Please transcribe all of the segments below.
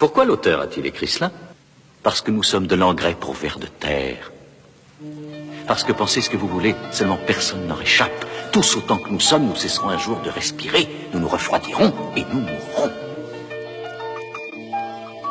Pourquoi l'auteur a-t-il écrit cela? Parce que nous sommes de l'engrais pour vers de terre. Parce que pensez ce que vous voulez, seulement personne n'en échappe. Tous autant que nous sommes, nous cesserons un jour de respirer, nous nous refroidirons et nous mourrons.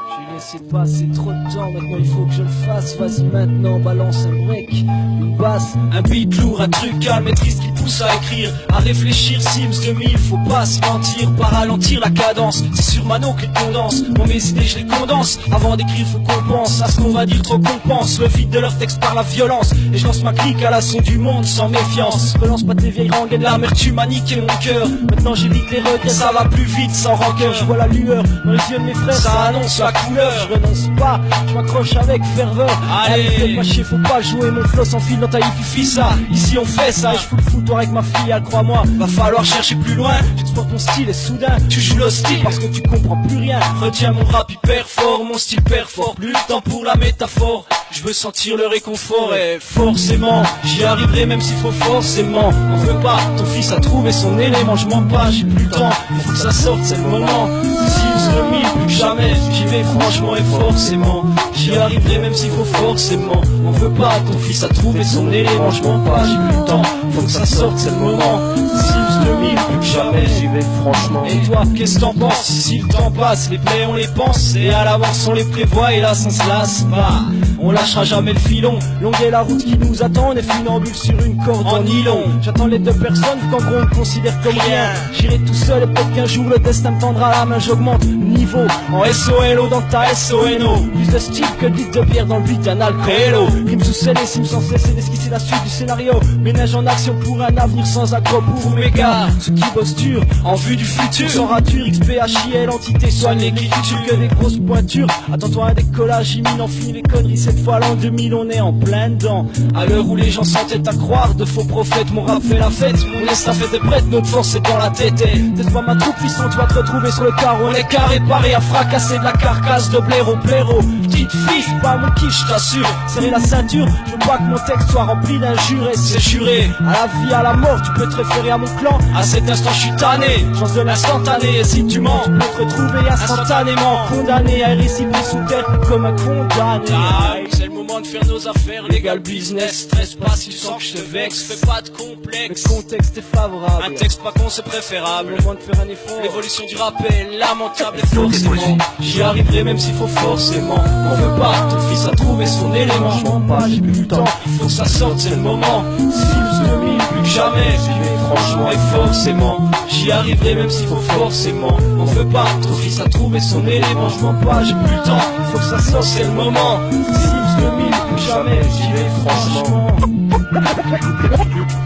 J'ai laissé passer trop de temps, maintenant il faut que je le fasse. Vas-y maintenant, balance un break, une basse, un beat lourd, un truc calme et triste qui pousse à écrire, à réfléchir. Sims 2000, faut pas se mentir, pas ralentir la cadence. C'est sur Mano que les condense, bon mes idées je les condense. Avant d'écrire faut qu'on pense à ce qu'on va dire, trop qu'on pense. Le vide de leur texte par la violence, et je lance ma clique à l'assaut du monde sans méfiance. Relance pas tes vieilles rengaines, l'amertume a niqué mon cœur. Maintenant j'évite les regrets, ça va plus vite sans rancœur. Je vois la lueur dans les yeux de mes frères, ça annonce la couleur. Je renonce pas, je m'accroche avec ferveur. Allez, fais pas chier, faut pas jouer, mon flow s'enfile dans ta fifi ça. Ici on fait ça, et je fous le foutoir avec ma fille, crois-moi. Va falloir chercher plus loin, j'exporte mon style et soudain tu joues l'hostile parce que tu comprends plus rien. Retiens mon rap hyper fort, mon style hyper fort. Plus le temps pour la métaphore, je veux sentir le réconfort et forcément j'y arriverai même s'il faut forcément. On veut pas, ton fils a trouvé son élément, je mens pas, j'ai plus le temps, il faut que ça sorte, c'est le moment. Sims 2000, plus que jamais, j'y vais franchement et forcément. J'y arriverai même s'il faut forcément. On veut pas, ton fils a trouvé son élément, je mens pas, j'ai plus le temps, faut que ça sorte, c'est le moment. Sims 2000, plus que jamais, j'y vais franchement. Et toi, qu'est-ce que t'en penses? Si le temps passe, les plaies on les pense, et à l'avance on les prévoit, et là on se lasse pas. On lâchera jamais le filon, longue est la route qui nous attend, on est funambule sur une corde en nylon. J'attends les deux personnes, vu qu'en gros on me considère comme rien. J'irai tout seul et peut-être qu'un jour le destin me tendra la main, j'augmente le niveau en SOLO dans ta SONO. Plus de style que de litre de bière dans le but d'un alcoolo. Rime sous scellé, sim sans cesser d'esquisser la suite du scénario. Ménage en action pour un avenir sans accro pour mes gars. Ceux qui bossent dur, en vue du futur. Sans rature, XPHIL, entité soigne l'écriture. Que des grosses pointures, attends-toi un décollage imminent. Fini les conneries, cette fois l'an 2000 on est en plein dedans. À l'heure où les gens s'entêtent à croire de faux prophètes, mon rap fait la fête, mon estafette est prête, notre force est dans la tête. T'es pas ma troupe, fiston, tu vas te retrouver sur le carreau. On est carré, paré à fracasser de la carcasse de blaireau, blaireau. Petite fille, pas mon kiff, je t'assure. Serrer la ceinture, je veux pas que mon texte soit rempli d'injures et c'est juré. À la vie, à la mort, tu peux te référer à mon clan. À cet instant, je suis tanné, chance de l'instantané. Et si tu mens, tu peux te retrouver instantanément condamné à réciper sous terre comme un condamné. C'est le moment de faire nos affaires, légal business. Stress pas si tu sens que je te vexe, fais pas de complexe. Le contexte est favorable, un texte pas con c'est préférable. Au moins de faire un effort, l'évolution du rap est lamentable. Et forcément, j'y arriverai même s'il faut forcément. On veut pas, ton fils a trouvé son élément. Je mens pas, j'ai plus le temps, il faut que ça sorte, c'est le moment. Sims 2000, plus que jamais, j'y vais franchement et forcément. J'y arriverai même s'il faut forcément. On veut pas, ton fils a trouvé son élément. Je mens pas, j'ai plus le temps, il faut que ça sorte, c'est le moment. Sims 2000, plus que jamais, j'y vais franchement.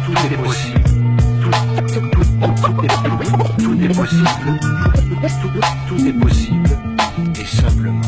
Tout est possible. Tout est possible. Tout est possible. Et simplement.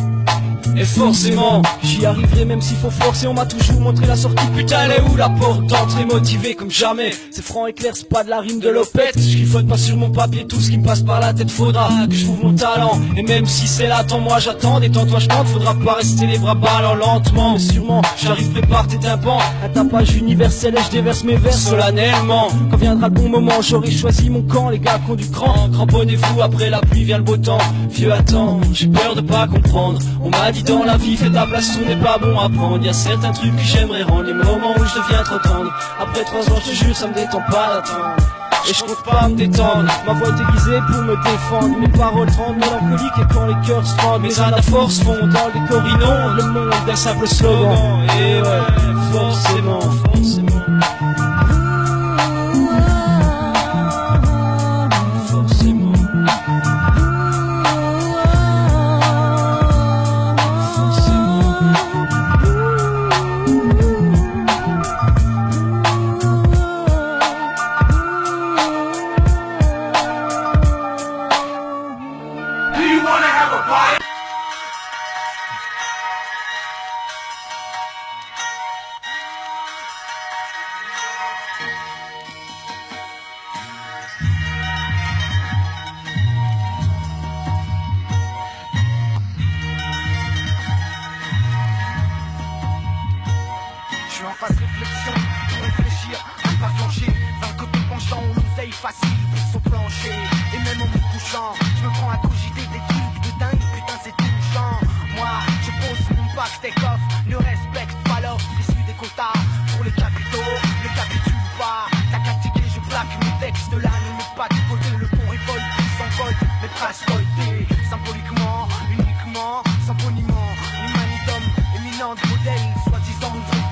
Et forcément, j'y arriverai même s'il faut forcer. On m'a toujours montré la sortie, putain elle est où la porte d'entrée? Motivé comme jamais, c'est franc et clair, c'est pas de la rime de l'opette. Je griffonne pas sur mon papier tout ce qui me passe par la tête. Faudra que je trouve mon talent, et même si c'est latent, moi j'attends. Détends-toi, je tente, faudra pas rester les bras ballants lentement. Mais sûrement, j'arrive, prépare tes tympans. Un tapage universel et je déverse mes vers solennellement. Quand viendra le bon moment, j'aurai choisi mon camp. Les gars qui ont du cran, cramponnez-vous, après la pluie vient le beau temps. Vieux attends, j'ai peur de pas comprendre. On m'a dit dans la vie, fais ta place, tout n'est pas bon à prendre. Y'a certains trucs que j'aimerais rendre, les moments où je deviens trop tendre. Après 3 ans, je te jure, ça me détend pas d'attendre. Et je compte pas me détendre, ma voix est aiguisée pour me défendre. Mes paroles rendent mélancoliques et quand les cœurs se fendent, mes ânes à force font dans le décor inonde le monde d'un simple slogan. Et ouais, forcément, forcément. Facile pour se plancher. Et même en me couchant, je me prends à cogiter des trucs de dingue, putain c'est touchant.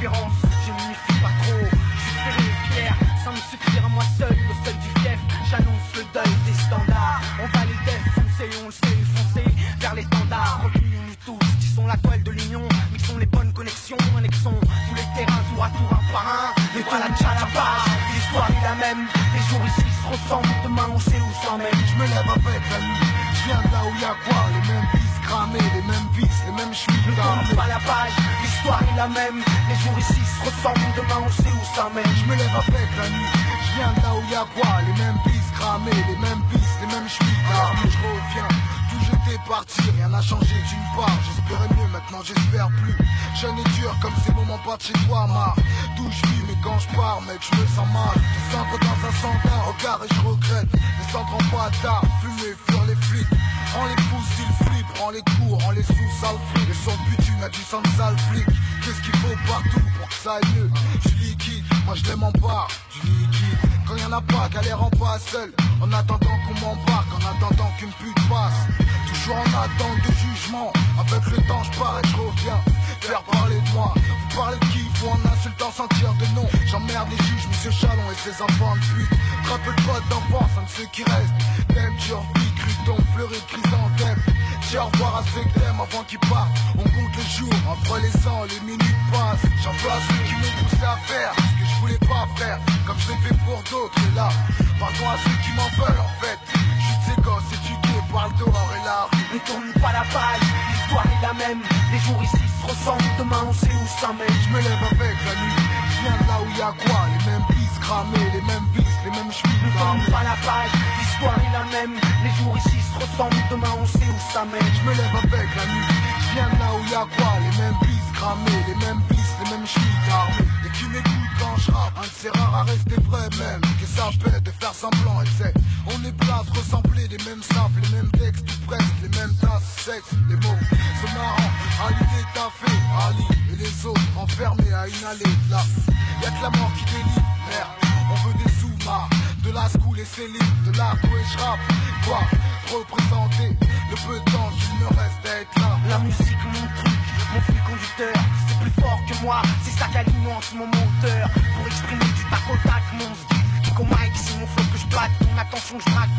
préférence, je ne m'y fie pas trop. Je suis serré et fier, sans me suffire à moi seul, le seul du fief. J'annonce le deuil des standards. On va les défoncer, on le sait, foncer vers les standards. Retenus tous, qui sont la toile de l'union, mais qui sont les bonnes connexions. Annexons tous les terrains, tour à tour, un par un. Les voilà la page, l'histoire est la même. Les jours ici se ressemblent, demain on sait où s'en mène. Je me lève avec la nuit, je viens de là où y'a quoi? Les mêmes vis cramées, les mêmes vis, les mêmes chemins. Ne tourne pas la page, l'histoire est la même. Les jours ici se ressemblent, demain on sait où ça mène. Je me lève avec la nuit, je viens de là où y'a quoi? Les mêmes vis cramées, les mêmes vis, les mêmes chemins. Mais je reviens, d'où j'étais parti, rien n'a changé d'une part. J'espérais mieux, maintenant j'espère plus. Jeune et dur comme ces moments pas de chez toi, marre. D'où je vis, mais quand je pars, mec, je me sens mal. Je s'entre dans un centre, regard et je regrette. Les centres en pas tard, fumer, fuir les flics. Rends les pouces, ils flippent, rends les coups, rends les sous, sale flic. Et sur le bitume, y'a du sang de sale flic. Qu'est-ce qu'il faut partout pour que ça aille mieux? Je suis liquide, moi je l'aime en part, du liquide. Quand y'en a pas, galère en pas seul. En attendant qu'on m'embarque, en attendant qu'une pute passe. Toujours en attente de jugement. Avec le temps, je pars et je reviens. Faire parler de moi. Vous parlez de qui? Vous en insultant sans dire de nom. J'emmerde les juges, monsieur Chalon et ses enfants de pute. Trappe de potes d'enfance, un de ceux qui restent. Même dur, vie, cruton, fleurie de chrysanthème. Dis au revoir à ceux que t'aimes avant qu'ils partent. On compte les jours, entre les ans, les minutes passent. J'en veux à ceux qui m'ont poussé à faire ce que je voulais pas faire, comme je l'ai fait pour d'autres. Et là, pardon à ceux qui m'en veulent en fait. Je suis de ces gosses éduqués par le dehors et là. Ne tourne pas la page, l'histoire est la même. Les jours ici se ressemblent, demain on sait où ça mène. Je me lève avec la nuit, je viens de là où y'a quoi? Les mêmes vis cramées, les mêmes vis, les mêmes chemins. Ne tourne pas la page, l'histoire est la même. Les jours ici se ressemblent, demain on sait où ça mène. Je me lève avec la nuit, je viens de là où y'a quoi? Les mêmes vis cramées, les mêmes vis, les mêmes chemins d'armée. Et qui m'écoute quand je rappe, un de ces rares à rester vrai même. Que ça pète de faire semblant et c'est. On est plat à se ressembler, les mêmes samples, les mêmes textes, ou presque, les mêmes tasses, sexe, les mots. C'est marrant, Ali est taffé, Ali et les autres enfermés à inhaler de là. Y'a que la mort qui délivre, merde. On veut des sous-marins, de la school et ses livres, de l'art où je rappe. Quoi? Représenter le peu de temps qu'il me reste à être là. La musique, mon truc, mon fil conducteur. C'est plus fort que moi, c'est ça qui alimente mon moteur. Pour exprimer du tac au tac, mon style. Pico Mike, c'est mon flow que je batte, ton attention je braque.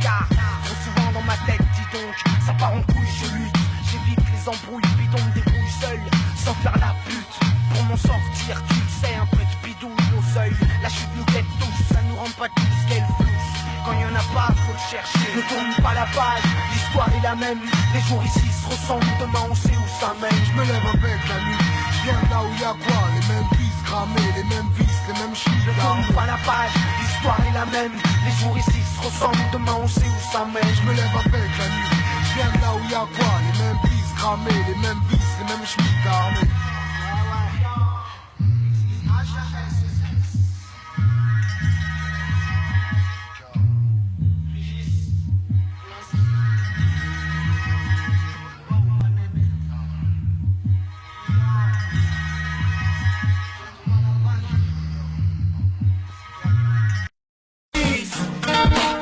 Trop souvent dans ma tête, dis donc, ça part en couille, je lutte. J'évite les embrouilles, bidon me débrouille seul, sans faire la pute. Pour m'en sortir, tu le sais, un peu de bidouille au seuil. La chute nous guette tous, ça nous rend pas tous qu'elle flouche. Quand y'en a pas, faut le chercher. Ne tourne pas la page, l'histoire est la même. Les jours ici se ressemblent, demain on sait où ça mène. Je me lève avec la nuit, je viens de là où y'a quoi? Les mêmes vis cramées, les mêmes vis, les mêmes chemins. Ne tourne pas la page, l'histoire est la même. Les jours ici se ressemblent, demain on sait où ça mène. Je me lève avec la nuit, je viens de là où y'a quoi? Les mêmes vis cramées, les mêmes vis, les mêmes chemins d'armée.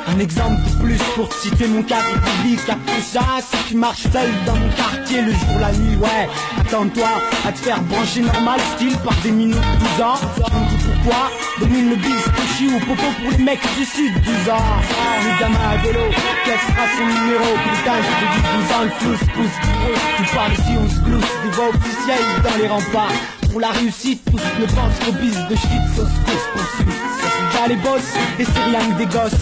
Un exemple de plus pour te citer mon cas public. Après ça, c'est qui marche seul dans mon quartier le jour, la nuit, ouais. Attends-toi à te faire brancher normal, style par des minutes 12 ans. On dit pourquoi, domine le bis, touchy ou popo pour les mecs du sud, 12 ans. Le gamin à vélo, quel sera son numéro? Putain, je te dis 12 ans, le flou, pousse, tu parles ici, on se glousse, des voix officielles dans les remparts. Pour la réussite, tous ne pensent qu'au bis de shit, sauce pousse, poursuite. Déjà les boss, et c'est rien que des gosses.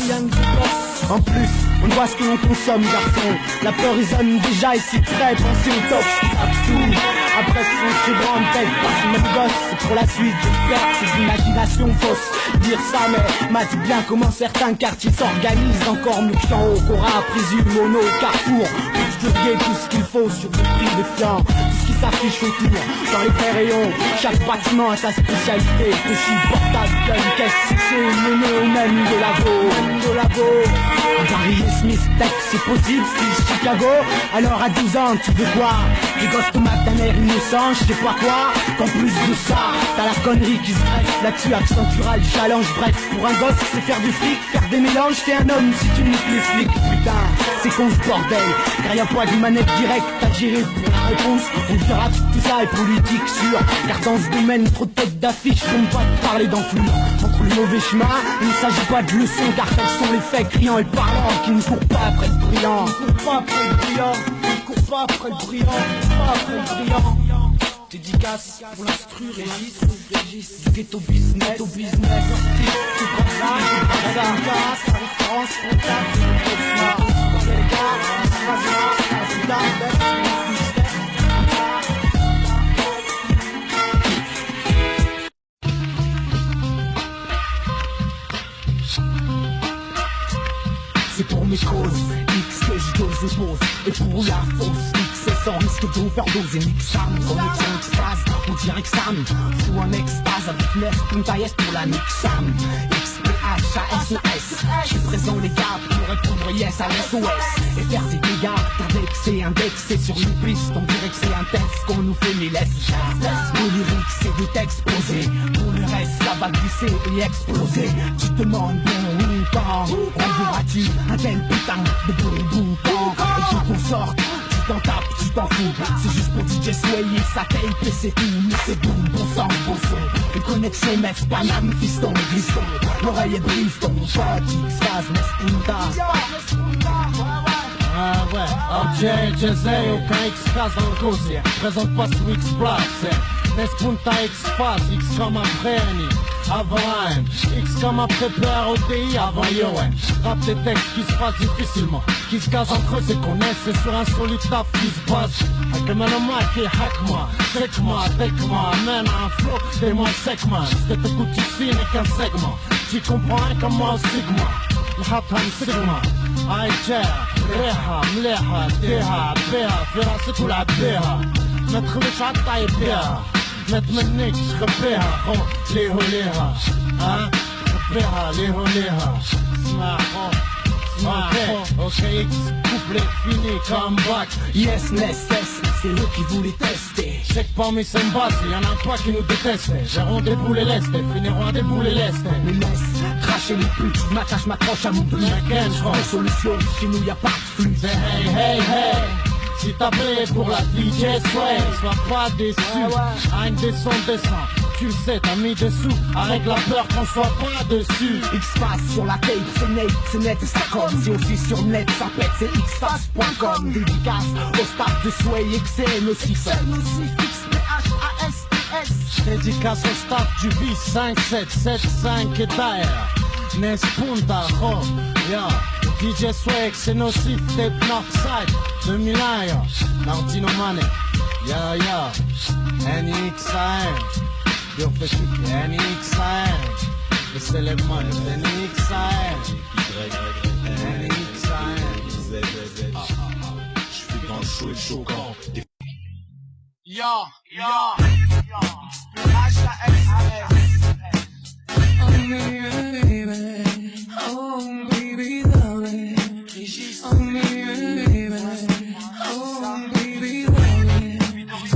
En plus, on voit ce que l'on consomme, garçon. La peur résonne déjà et c'est très pensé au top. Absous. Après son chevron en tête, par ce même gosse. C'est pour la suite, j'espère que c'est l'imagination fausse. Dire ça, mais m'a dit bien comment certains quartiers s'organisent. Encore mieux que en haut, qu'aura présume mono Carrefour. Pour studier tout ce qu'il faut sur le prix de fiant. Tout ce qui s'affiche autour, dans les vrais rayons. Chaque bâtiment a sa spécialité. Petit portable, gun, caisse, c'est mené au même de labo. Barry Smith, Tech, c'est possible, style Chicago. Alors à 12 ans, tu veux quoi? Des gosses tomates d'un air innocent, je sais pas quoi. Qu'en plus de ça, t'as la connerie qui se greffe. Là-dessus, accentuera le challenge. Bref, pour un gosse, c'est faire du fric, faire des mélanges. T'es un homme si tu niques les flics. Putain, c'est con ce bordel. Car y'a pas de manette directe à gérer pour réponse, on dira que tout ça est politique sûr. Car dans ce domaine, trop de têtes d'affiche, on pas de parler d'enflure. Entre le mauvais chemin, il ne s'agit pas de leçons, car tels sont les faits criants et parlants qui ne courent pas après le brillant. Ils ne courent pas après le brillant, ils ne courent pas après le brillant, pas après le brillant. Dédicace pour l'instru Régis, du ghetto business, au business. C'est pas ça, c'est la référence, contact, c'est les gars, c'est la c'est pour mes causes, X que je dose et pose. Et pour la fausse, X c'est sans risque d'overdose. Et Nixam, connexion extase, on dirait que Sam fout en extase avec 9 puntailles pour la Nixam. XPHASES, je suis présent les gars pour répondre yes à l'SOS. Et faire des dégâts, car dès que c'est indexé sur une piste, on dirait que c'est un texte qu'on nous fait mais laisse. Le lyrique c'est de t'exposer, pour le reste ça va glisser et exploser. Tu te demandes bon ou pas, renverras-tu un tel putain de bon et je qu'on sorte, tu t'en tapes, tu t'en fous. C'est juste pour DJ Sway et sa tape et c'est tout. Mais c'est bon, bon sang, bon son. Une connexion mec, Paname, fiston, gliston. L'oreille est brise, ton pote, X-Phase, Mespunta. Ah ouais, RJ, Jay, aucun X-Phase dans le gosier. Présente pas sous X-Black, c'est Mespunta X-Phase, X comme après Annie. Avant AM, X comme après PROTI, avant IOM. Rap des textes qui se passent difficilement, qui se casent entre eux, c'est qu'on est, c'est sur un solide taf qui se passe. Avec un mic et hack-moi, check-moi, take-moi, amène un flow, t'es-moi sec-moi. Ce que t'écoutes ici n'est qu'un segment, tu comprends rien comme moi au Sigma. الحطها نسقمها هاي جاها ريحها مليحة ديها بيها في راسك ولعب بيها ما تخليش عالطايب بيها ما تمنيكش خبيها خو ليهو ليها ها خبيها ليهو ليها اسمع خو Ok, X, couplet fini, come back. Yes, c'est eux qui voulaient tester. Check parmi ces bases, y'en a pas qui nous détestent. Gérons des boules et lestes, finiront à des boules et lestes. Mais laisse cracher les putes, je m'accroche à mon truc. Je prends les solutions, chez nous y'a pas de flux. Hey, hey, hey. Si t'as payé pour la DJ Sway, sois pas déçu. À une descente, tu le sais, t'as mis dessous. Avec la peur qu'on soit pas dessus. X-Phase sur la tape, c'est net et ça comme. C'est aussi sur net, ça pète, c'est xphase.com. Dédicace au staff de Sway, XN aussi. XPHASES. Dédicace au staff du bis 5775 et d'air. Mespunta, ho, ya. DJ Sway, Xenocide, Tape Northside 2001, ya. Nardino Mane, ya, ya. NXAM. Yo fais chier, NXAM. Le célèbre man, NXAM. NXAM. J'suis dans le show et choquant. Yo, HASES. Oh baby, oh baby, darling. Oh baby, oh baby, darling.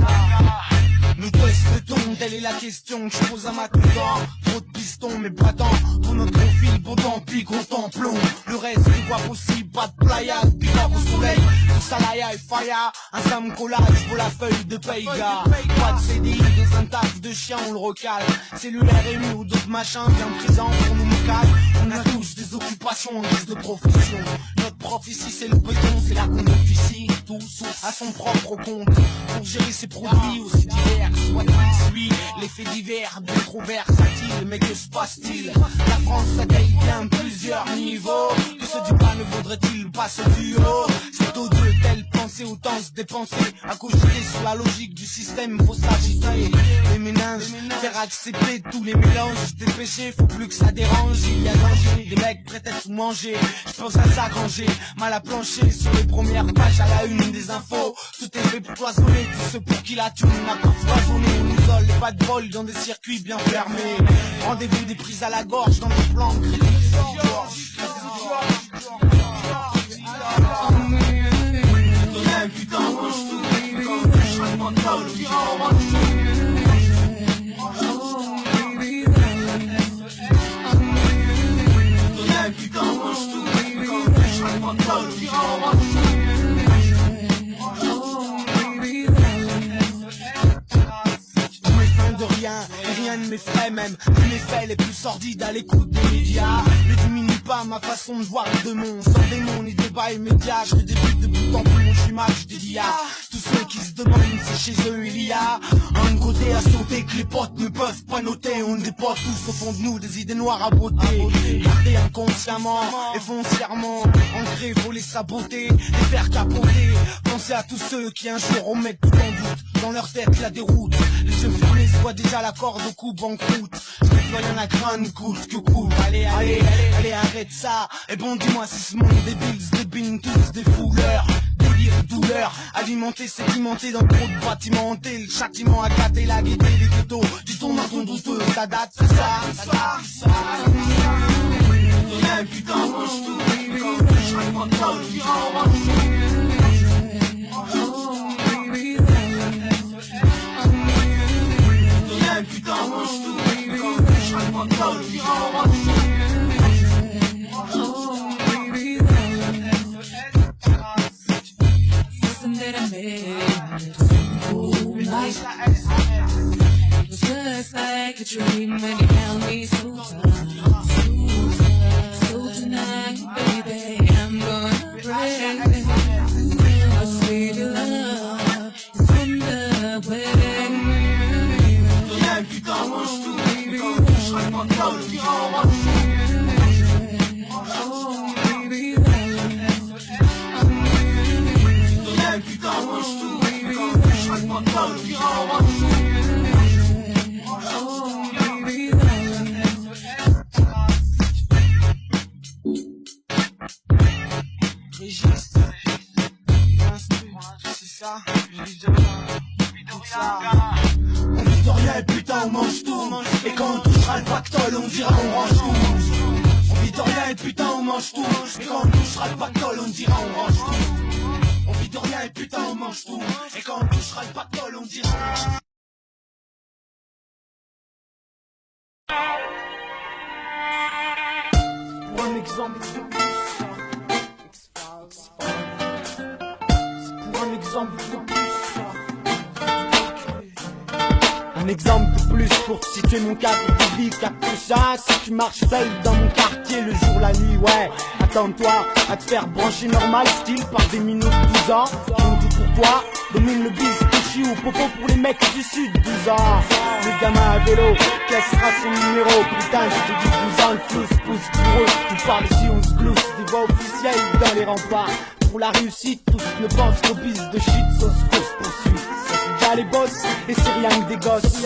Nous testons, telle est la question que je pose à ma content. Trop de pistons, mais pas tant. Pour notre profil, bon tant pis, contemplons. Le reste, c'est quoi possible, pas de playa, piqueur au soleil. Tout salaya et faya, un sam collage pour la feuille de payga. Pas de CDI, dans un taf de chien, on le recale. Cellulaire ému ou d'autres machins, bien présents pour nous me calme. On a tous des occupations en guise de profession. Notre prof ici, c'est le béton, c'est là qu'on officie. Tous à son propre compte. Pour gérer ses produits aussi divers. Soit il suit l'effet divers, bien trop versatile. Mais que se passe-t-il? La France s'attaque bien plusieurs niveaux. Que ceux du bas ne vaudrait-il pas ceux du haut? C'est aux deux telle pensée, autant se dépenser. À cogiter sur la logique du système, faut s'agiter. Les méninges, faire accepter tous les mélanges des péchés, faut plus que ça dérange. Il y a danger, des mecs prêts à tout manger. Je pense à s'arranger, mal à plancher sur les premières pages à la une des infos. Tout est fait pour cloisonner, tous ceux pour qui la thune n'a pas foisonné. On isole les pas de bol dans des circuits bien fermés. Rendez-vous des prises à la gorge dans des plans de crédit. Un putain, mange tout, comme un chat de menthol, oui, un putain, mange tout, comme un chat de menthol, oui, mes frais, même mes faits les plus sordides à l'écoute des médias. Ne diminue pas ma façon de voir le démon, sans démon ni débat immédiat. Je débute de bout en bout mon chumage dédié à tous ceux qui se demandent si chez eux il y a un côté à sauter que les potes ne peuvent pas noter. On dépose tous au fond de nous des idées noires à beauté, gardées inconsciemment et foncièrement ancrées, faut les saboter, les faire capoter. Pensez à tous ceux qui un jour remettent tout en doute, dans leur tête la déroute, les yeux fermés se voient déjà la corde au cou banqueroute. Je déploie un crâne coûte que coûte. Allez, allez, allez, arrête ça. Et bon, dis-moi si ce monde débile se débine tous des fouleurs. Délire, douleur, alimenter, sédimenter dans trop de bâtiments hantés. Le châtiment a gâté la gaieté des ghettos. Tu tournes dans ton douteux, ça date, ça rien, putain, mange tout. Quand je serai pas toi, le dira en mange tout. Putain, mange tout. Quand je serai pas toi, le dira en mange tout. That I made moonlight. It was just like a dream when you held me so tight. So tonight, baby, I'm gonna break our sweet love is underway. Putain, mange tout. Quand je serai pas toi, le dira en mange tout. Putain, mange tout. Quand je serai pas toi, le dira en mange tout. Régis, instru, c'est ça, je dis de tout ça. On dit de rien et putain on mange tout. Et quand on touchera le pactole on dira on range tout. On vit de rien et putain on mange tout. Et quand on touchera le pactole on dira on range tout. On vit de rien et putain on mange tout. Et quand on touchera le pactole on dira pour un exemple de plus. C'est pour un exemple de plus. Un exemple de plus pour te situer mon cadre de vie. Capte ça, si tu marches seul dans mon quartier le jour, la nuit, ouais. Attends-toi à te faire brancher normal, style par des minots de 12 ans. Donc tout pour toi, domine le bis, touchy ou popo pour les mecs du sud, 12 ans. Le gamin à vélo, quel sera son numéro? Putain, je te dis 12 ans, le flou se pousse pour eux. Tu parles ici, on se glousse, des voix officielles dans les remparts. Pour la réussite, tous ne pensent qu'au bis de shit, sauce fausse poursuite. C'est déjà les boss, et c'est rien que des gosses.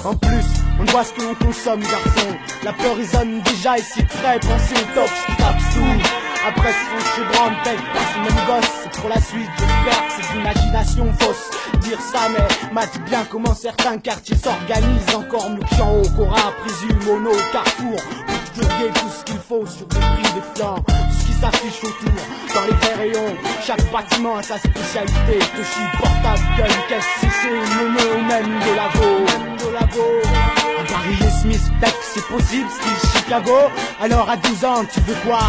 En plus, on voit ce que l'on consomme, garçon. La peur résonne déjà et si près, pensez au top, qui tape tout. Après ce fond chez Brand, peut-être pas ce même gosse. C'est pour la suite, j'espère que c'est l'imagination fausse. Dire ça, mais mate bien comment certains quartiers s'organisent. Encore mieux qu'en haut, Cora, présume, Mono, Carrefour. Pour cueillir tout ce qu'il faut sur des prix des flancs. Tout ce qui s'affiche autour, dans les vrais rayons. Chaque bâtiment a sa spécialité. Toshi, portable, gun, caisse, CC, Mono, même de lago. Barry et Smith, tech, c'est possible, style Chicago. Alors à 12 ans, tu veux quoi?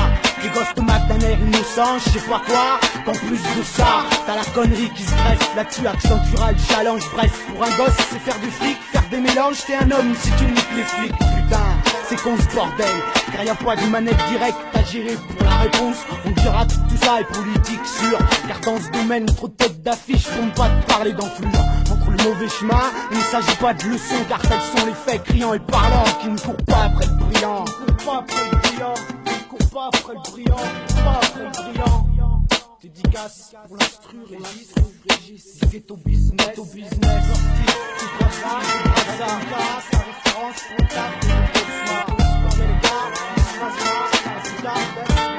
Des gosses tomates d'un air innocent, je sais pas quoi. Qu'en plus de ça, t'as la connerie qui se greffe. Là-dessus accentuera le challenge. Bref, pour un gosse, c'est faire du fric, faire des mélanges. T'es un homme si tu niques les flics. Putain, c'est con ce bordel. Derrière pas de manette directe à gérer pour la réponse. On dira que tout ça est politique sûr. Car dans ce domaine, trop de têtes d'affiche pour ne pas te parler d'enflure. Entre le mauvais chemin, il ne s'agit pas de leçons. Car tels sont les faits criants et parlants qui ne courent pas après le brillant. Pas après le brillant. Pas après le brillant, pas après le brillant. Dédicace pour l'instru, Régis, ghetto business, sorti, tu crois ça, sa référence, pour le taf, les gars,